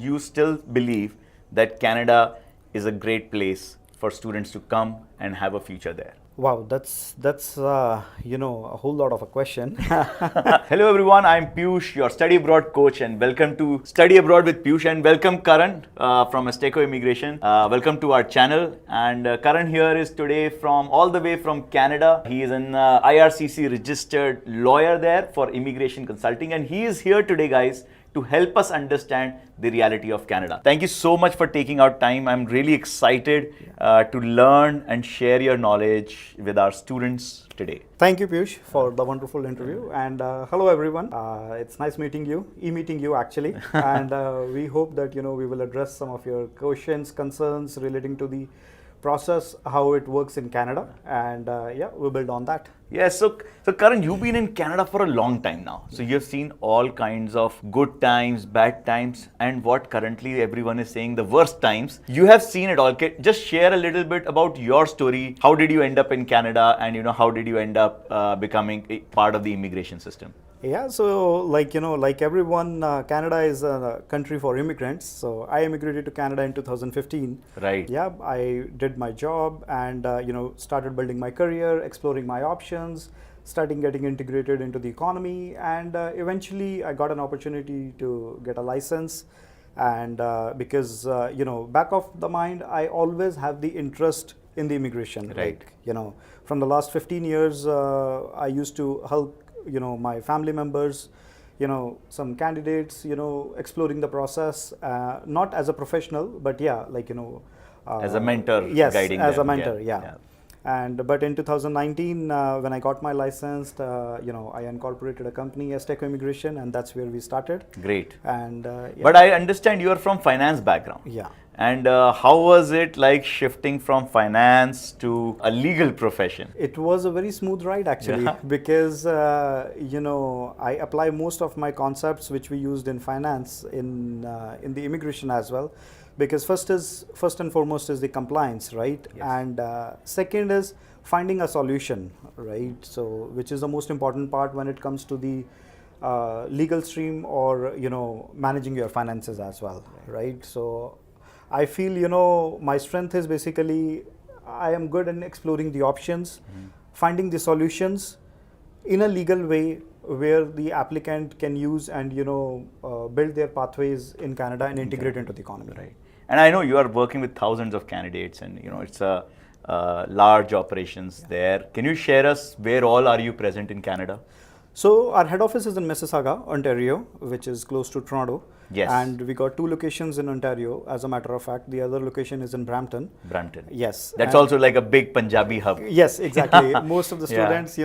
you still believe that Canada is a great place for students to come and have a future there? Wow, that's a whole lot of a question. Hello everyone, I'm Piyush, your study abroad coach, and welcome to Study Abroad with Piyush, and welcome Karan from Azteco Immigration. Welcome to our channel, and Karan here is today from all the way from Canada. He is an IRCC registered lawyer there for immigration consulting, and he is here today, guys, to help us understand the reality of Canada. Thank you so much for taking out time. I'm really excited to learn and share your knowledge with our students today. Thank you, Piyush, for the wonderful interview. And hello, everyone. It's nice meeting you, meeting you actually. And we hope that we will address some of your questions, concerns relating to the process, how it works in Canada, and we'll build on that. Yes, so Karan, you've been in Canada for a long time now. So you've seen all kinds of good times, bad times, and what currently everyone is saying the worst times. You have seen it all. Just share a little bit about your story. How did you end up in Canada, and how did you end up becoming a part of the immigration system? Yeah, so like everyone, Canada is a country for immigrants. So I immigrated to Canada in 2015. Right. Yeah, I did my job and started building my career, exploring my options, starting getting integrated into the economy, and eventually I got an opportunity to get a license. And because back of the mind, I always have the interest in the immigration. Right. Like, from the last 15 years, I used to help my family members, some candidates, exploring the process, not as a professional, but As a mentor, yes, guiding as them. a mentor, yeah. But in 2019, when I got my license, I incorporated a company, Azteco Immigration, and that's where we started. Great. And But I understand you are from finance background. Yeah. And how was it like shifting from finance to a legal profession? It was a very smooth ride actually, because I apply most of my concepts which we used in finance in the immigration as well, because first and foremost is the compliance, right? Yes. And second is finding a solution, right? So which is the most important part when it comes to the legal stream or managing your finances as well, right? So I feel my strength is basically I am good in exploring the options, finding the solutions in a legal way where the applicant can use and build their pathways in Canada and integrate into the economy. Right. And I know you are working with thousands of candidates, and it's a large operations there. Can you share us where all are you present in Canada? So our head office is in Mississauga, Ontario, which is close to Toronto. Yes. And we got 2 locations in Ontario. As a matter of fact, the other location is in Brampton. Brampton. Yes. That's also like a big Punjabi hub. Yes, exactly. Most of the Yeah. students,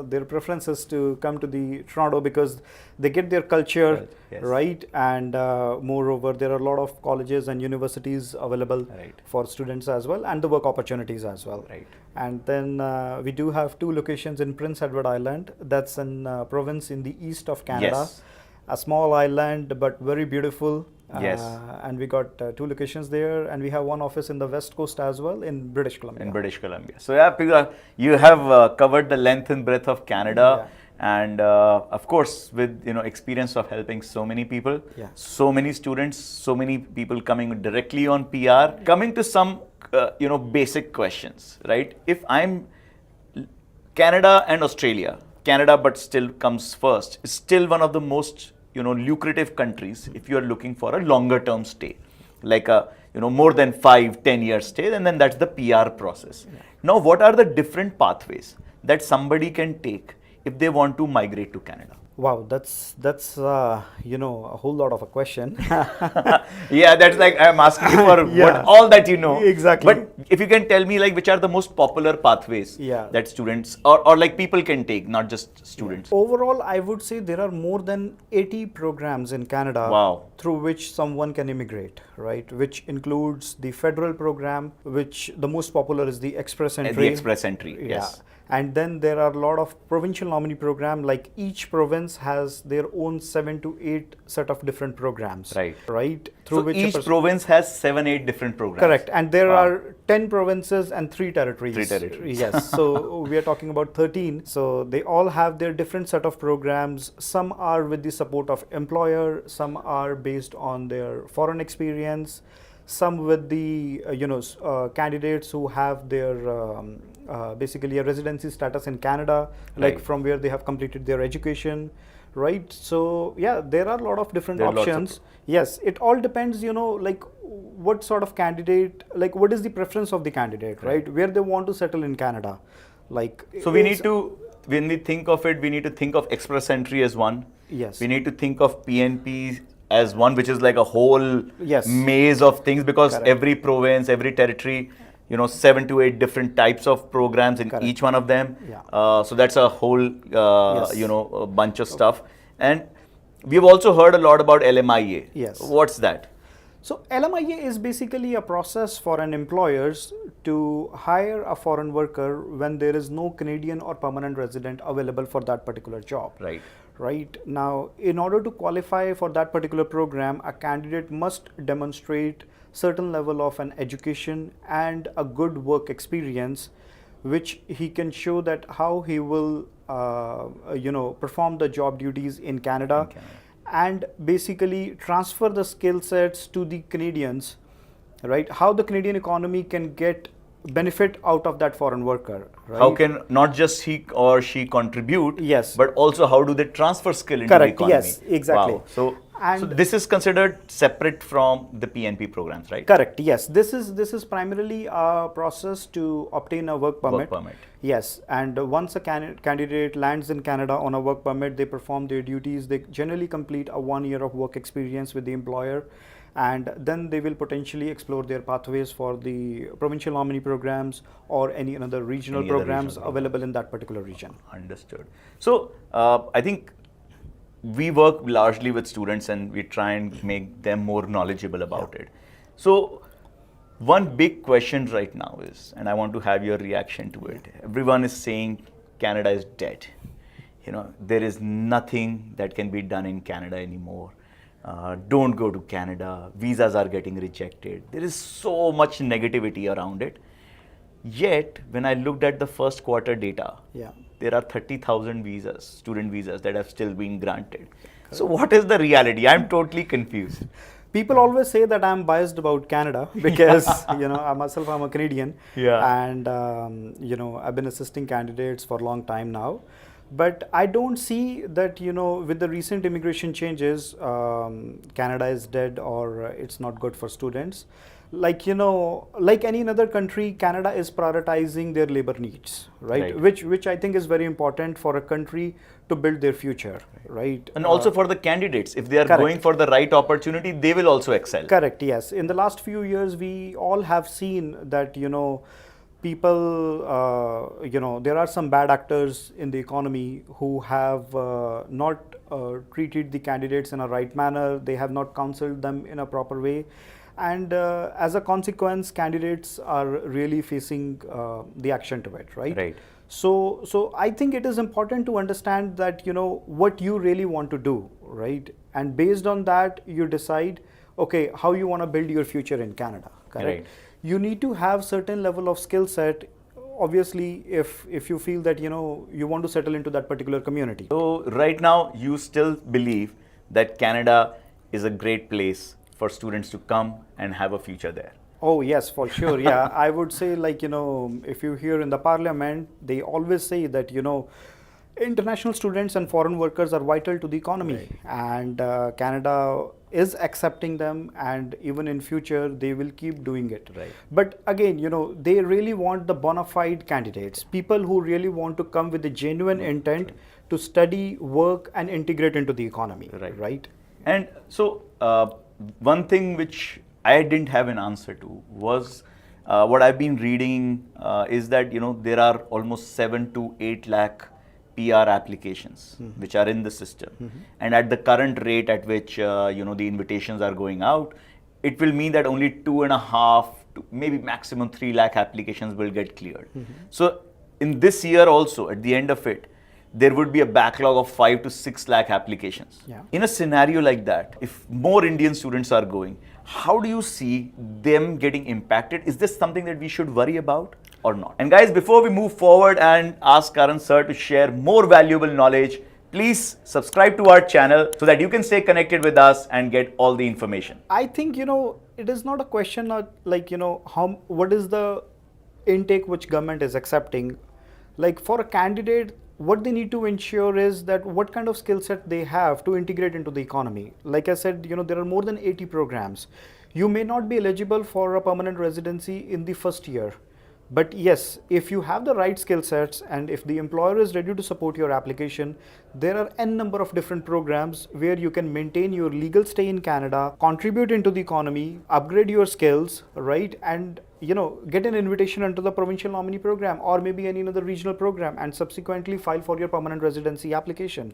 their preference is to come to the Toronto because they get their culture, Yes. right? And moreover, there are a lot of colleges and universities available Right. for students as well, and the work opportunities as well. Right. And then we do have 2 locations in Prince Edward Island. That's in province in the east of Canada. Yes. A small island, but very beautiful. Yes. And we got 2 locations there, and we have 1 office in the west coast as well in British Columbia. In British Columbia. So yeah, you have covered the length and breadth of Canada. And of course, with experience of helping so many people, so many students, so many people coming directly on PR. Coming to some basic questions, right? If I'm Canada and Australia, Canada but still comes first, is still one of the most lucrative countries if you are looking for a longer term stay, like a more than 5-10 year stay, and then that's the PR process. Now, what are the different pathways that somebody can take if they want to migrate to Canada? Wow, that's a whole lot of a question. Yeah, that's like I'm asking you for Yeah. all that you know. Exactly. But if you can tell me like which are the most popular pathways that students or like people can take, not just students. Overall, I would say there are more than 80 programs in Canada. Wow. Through which someone can immigrate, right? Which includes the federal program, which the most popular is the Express Entry. The Express Entry, yes. And then there are a lot of provincial nominee program, like each province has their own 7 to 8 set of different programs. Right. Right. So each province has 7-8 different programs. Correct. And there are 10 provinces and 3 territories. 3 territories. Yes. So we are talking about 13. So they all have their different set of programs. Some are with the support of employer. Some are based on their foreign experience. Some with the candidates who have their basically a residency status in Canada, like from where they have completed their education, right? So yeah, there are a lot of different options. Yes, it all depends, like what sort of candidate, like what is the preference of the candidate, right? Where they want to settle in Canada, like. So we need to, when we think of it, we need to think of Express Entry as one. Yes. We need to think of PNP as one, which is like a whole maze of things, because every province, every territory, 7 to 8 different types of programs in each one of them. So that's a whole, a bunch of stuff. And we've also heard a lot about LMIA. Yes. What's that? So LMIA is basically a process for an employers to hire a foreign worker when there is no Canadian or permanent resident available for that particular job. Right. Right. Now, in order to qualify for that particular program, a candidate must demonstrate certain level of an education and a good work experience, which he can show that how he will, perform the job duties in Canada. And basically transfer the skill sets to the Canadians, right? How the Canadian economy can get benefit out of that foreign worker, right? How can not just he or she contribute, yes, but also how do they transfer skill into the economy? Yes, exactly. Wow. So this is considered separate from the PNP programs, right? Correct. Yes, this is primarily a process to obtain a work permit. Yes, and once a candidate lands in Canada on a work permit, they perform their duties. They generally complete a 1 year of work experience with the employer, and then they will potentially explore their pathways for the provincial nominee programs or any other regional programs available in that particular region. Understood. So I think we work largely with students and we try and make them more knowledgeable about it. So one big question right now is, and I want to have your reaction to it. Everyone is saying Canada is dead. There is nothing that can be done in Canada anymore. Don't go to Canada. Visas are getting rejected. There is so much negativity around it. Yet, when I looked at the first quarter data, there are 30,000 visas, student visas, that have still been granted. So what is the reality? I'm totally confused. People always say that I'm biased about Canada because, I myself, I'm a Canadian. And, I've been assisting candidates for a long time now. But I don't see that, with the recent immigration changes, Canada is dead or it's not good for students. Like, like any other country, Canada is prioritizing their labor needs, right? Which I think is very important for a country to build their future, right? And also for the candidates, if they are going for the right opportunity, they will also excel. Correct, yes. In the last few years, we all have seen that, people, there are some bad actors in the economy who have not treated the candidates in a right manner. They have not counseled them in a proper way. And as a consequence, candidates are really facing the action to it, right? So I think it is important to understand that, what you really want to do, right? And based on that, you decide, okay, how you want to build your future in Canada, correct? You need to have certain level of skill set, obviously, if you feel that, you want to settle into that particular community. So right now, you still believe that Canada is a great place for students to come and have a future there? Oh yes, for sure. Yeah, I would say, like, if you hear in the parliament, they always say that, international students and foreign workers are vital to the economy, and Canada is accepting them, and even in future they will keep doing it. But again, they really want the bona fide candidates, people who really want to come with a genuine intent to study, work, and integrate into the economy. Right. And so one thing which I didn't have an answer to was what I've been reading is that there are almost 7 to 8 lakh PR applications which are in the system, and at the current rate at which the invitations are going out, it will mean that only 2.5 to maybe maximum 3 lakh applications will get cleared. So in this year also, at the end of it, there would be a backlog of 5 to 6 lakh applications. Yeah. In a scenario like that, if more Indian students are going, how do you see them getting impacted? Is this something that we should worry about or not? And guys, before we move forward and ask Karan sir to share more valuable knowledge, please subscribe to our channel so that you can stay connected with us and get all the information. I think, it is not a question of like, what is the intake which government is accepting. Like for a candidate, what they need to ensure is that what kind of skill set they have to integrate into the economy. Like I said, there are more than 80 programs. You may not be eligible for a permanent residency in the first year. But yes, if you have the right skill sets and if the employer is ready to support your application, there are n number of different programs where you can maintain your legal stay in Canada, contribute into the economy, upgrade your skills, right? And get an invitation into the provincial nominee program or maybe any other regional program and subsequently file for your permanent residency application.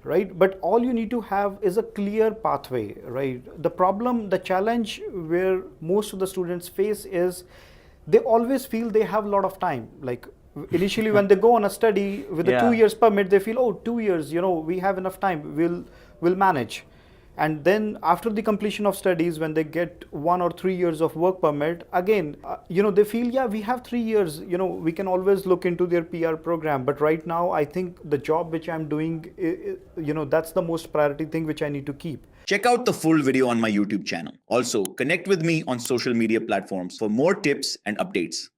Right? But all you need to have is a clear pathway, right? The challenge where most of the students face is they always feel they have a lot of time. Like initially when they go on a study with a 2 years permit, they feel, 2 years, we have enough time, we'll manage. And then after the completion of studies, when they get 1 or 3 years of work permit, again, they feel, we have 3 years, we can always look into their PR program. But right now, I think the job which I'm doing, that's the most priority thing which I need to keep. Check out the full video on my YouTube channel. Also, connect with me on social media platforms for more tips and updates.